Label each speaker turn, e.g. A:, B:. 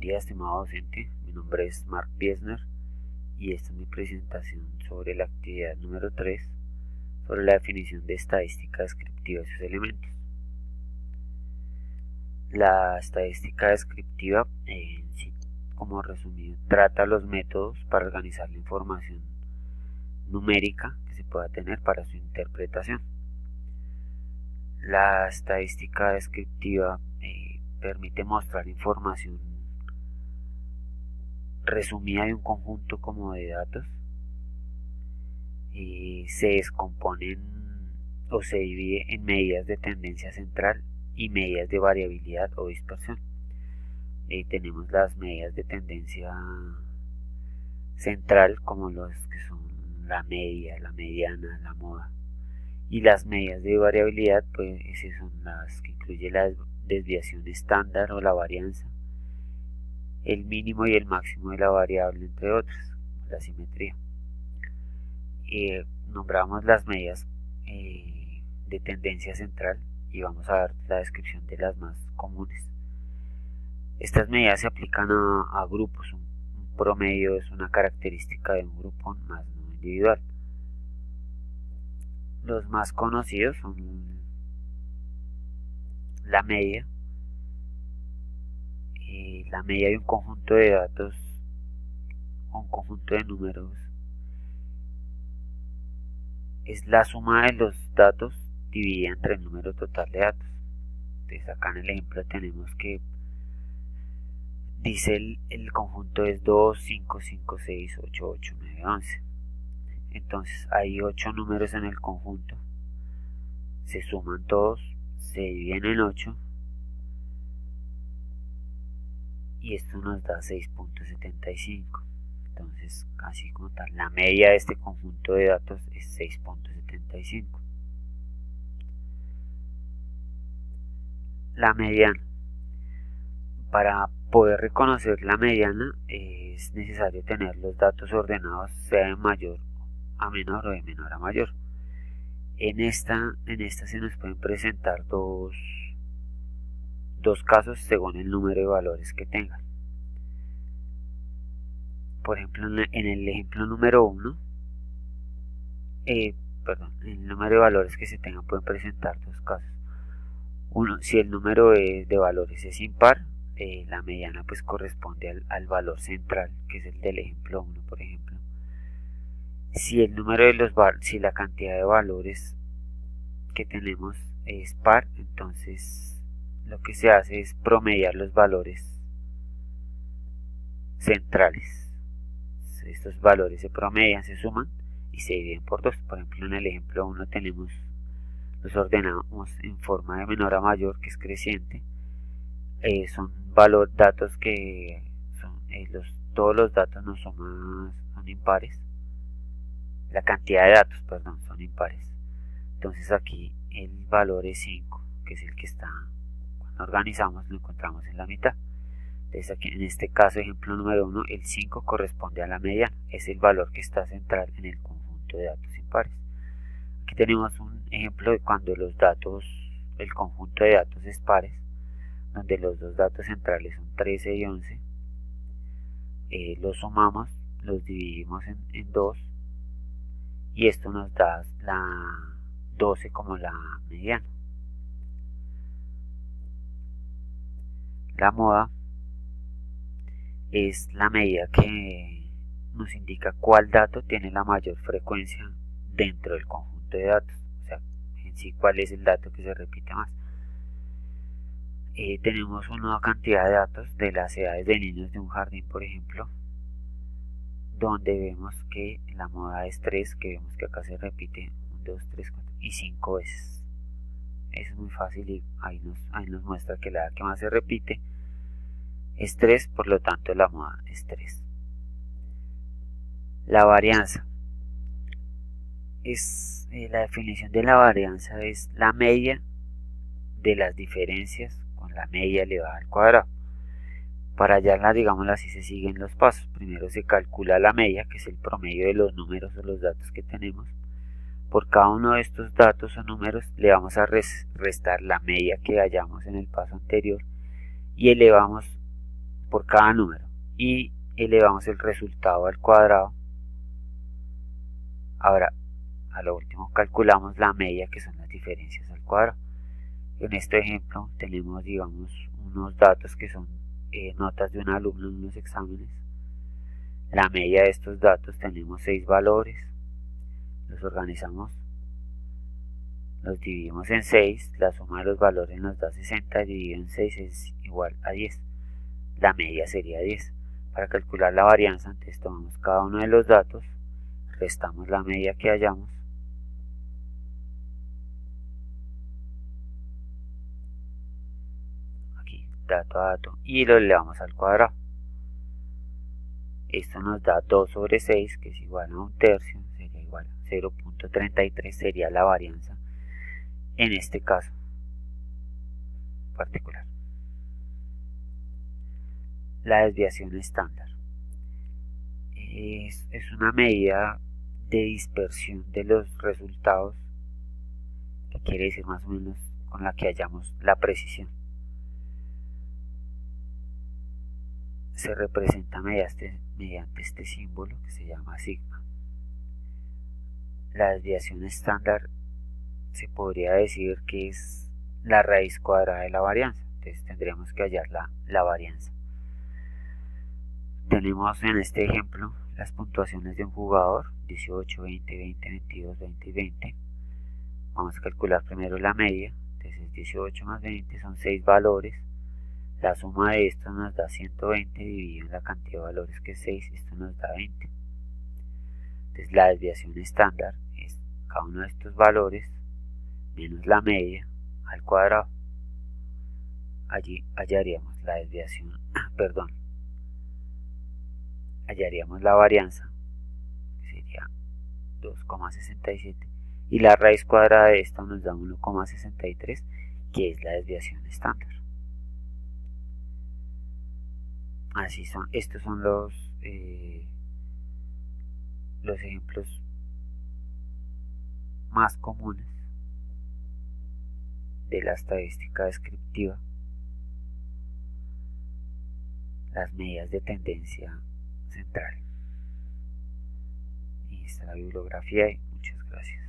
A: día, estimado docente. Mi nombre es Mark Piesner y esta es mi presentación sobre la actividad número 3, sobre la definición de estadística descriptiva y sus elementos. La estadística descriptiva, como resumido, trata los métodos para organizar la información numérica que se pueda tener para su interpretación. La estadística descriptiva permite mostrar información resumida de un conjunto como de datos y se descomponen o se divide en medidas de tendencia central y medidas de variabilidad o dispersión. Tenemos las medidas de tendencia central como los que son la media, la mediana, la moda, y las medidas de variabilidad pues esas son las que incluye la desviación estándar o la varianza, el mínimo y el máximo de la variable, entre otras, la simetría. Nombramos las medidas de tendencia central y vamos a ver la descripción de las más comunes. Estas medidas se aplican a grupos. Un promedio es una característica de un grupo más no individual. Los más conocidos son la media de un conjunto de datos o un conjunto de números. Es la suma de los datos dividida entre el número total de datos. Entonces acá en el ejemplo tenemos que dice el conjunto es 2, 5, 5, 6, 8, 8, 9, 11. Entonces hay 8 números en el conjunto. Se suman todos, se dividen en 8 y esto nos da 6.75. Entonces, así como tal, la media de este conjunto de datos es 6.75. La mediana. Para poder reconocer la mediana es necesario tener los datos ordenados, sea de mayor a menor o de menor a mayor. En esta se nos pueden presentar dos casos según el número de valores que tengan. Por ejemplo, en el ejemplo número 1, en el número de valores que se tengan pueden presentar dos casos. Uno, si el número de valores es impar, la mediana pues corresponde al valor central, que es el del ejemplo 1, por ejemplo. Si el número de si la cantidad de valores que tenemos es par, entonces lo que se hace es promediar los valores centrales. Estos valores se promedian, se suman y se dividen por 2. Por ejemplo, en el ejemplo 1 los ordenamos en forma de menor a mayor, que es creciente. Son datos que son todos los datos no son impares. La cantidad de datos, son impares. Entonces aquí el valor es 5, que es el que está, cuando organizamos lo encontramos en la mitad. Entonces aquí en este caso, ejemplo número 1, el 5 corresponde a la mediana, es el valor que está central en el conjunto de datos impares. Aquí tenemos un ejemplo de cuando el conjunto de datos es pares, donde los dos datos centrales son 13 y 11, los sumamos, los dividimos en 2 y esto nos da la 12 como la mediana. La moda es la medida que nos indica cuál dato tiene la mayor frecuencia dentro del conjunto de datos, o sea, en sí cuál es el dato que se repite más. Tenemos una cantidad de datos de las edades de niños de un jardín, por ejemplo, donde vemos que la moda es 3, que vemos que acá se repite 1, 2, 3, 4 y 5 veces. Es muy fácil y ahí nos muestra que la edad que más se repite es 3, por lo tanto la moda es 3. La varianza. La definición de la varianza es la media de las diferencias con la media elevada al cuadrado. Para hallarla, digámoslo así, se siguen los pasos. Primero se calcula la media, que es el promedio de los números o los datos que tenemos. Por cada uno de estos datos o números le vamos a restar la media que hallamos en el paso anterior y elevamos por cada número y elevamos el resultado al cuadrado. Ahora, a lo último calculamos la media, que son las diferencias al cuadrado. En este ejemplo tenemos, digamos, unos datos que son notas de un alumno en unos exámenes. La media de estos datos, tenemos 6 valores, los organizamos, los dividimos en 6, la suma de los valores nos da 60, dividido en 6 es igual a 10. La media sería 10. Para calcular la varianza, entonces tomamos cada uno de los datos, restamos la media que hallamos, aquí, dato a dato, y lo elevamos al cuadrado. Esto nos da 2 sobre 6, que es igual a 1/3, sería igual a 0.33, sería la varianza en este caso particular. La desviación estándar es una medida de dispersión de los resultados, que quiere decir más o menos con la que hallamos la precisión. Se representa mediante este símbolo que se llama sigma. La desviación estándar se podría decir que es la raíz cuadrada de la varianza, entonces tendríamos que hallar la varianza. Tenemos en este ejemplo las puntuaciones de un jugador, 18, 20, 20, 22, 20 y 20. Vamos a calcular primero la media, entonces 18 más 20 son 6 valores. La suma de estos nos da 120 dividido en la cantidad de valores que es 6, esto nos da 20. Entonces la desviación estándar es cada uno de estos valores menos la media al cuadrado. Allí hallaríamos la desviación, hallaríamos la varianza, que sería 2,67, y la raíz cuadrada de esto nos da 1,63, que es la desviación estándar. Así son, estos son los ejemplos más comunes de la estadística descriptiva, las medidas de tendencia central. Y esta es la bibliografía y muchas gracias.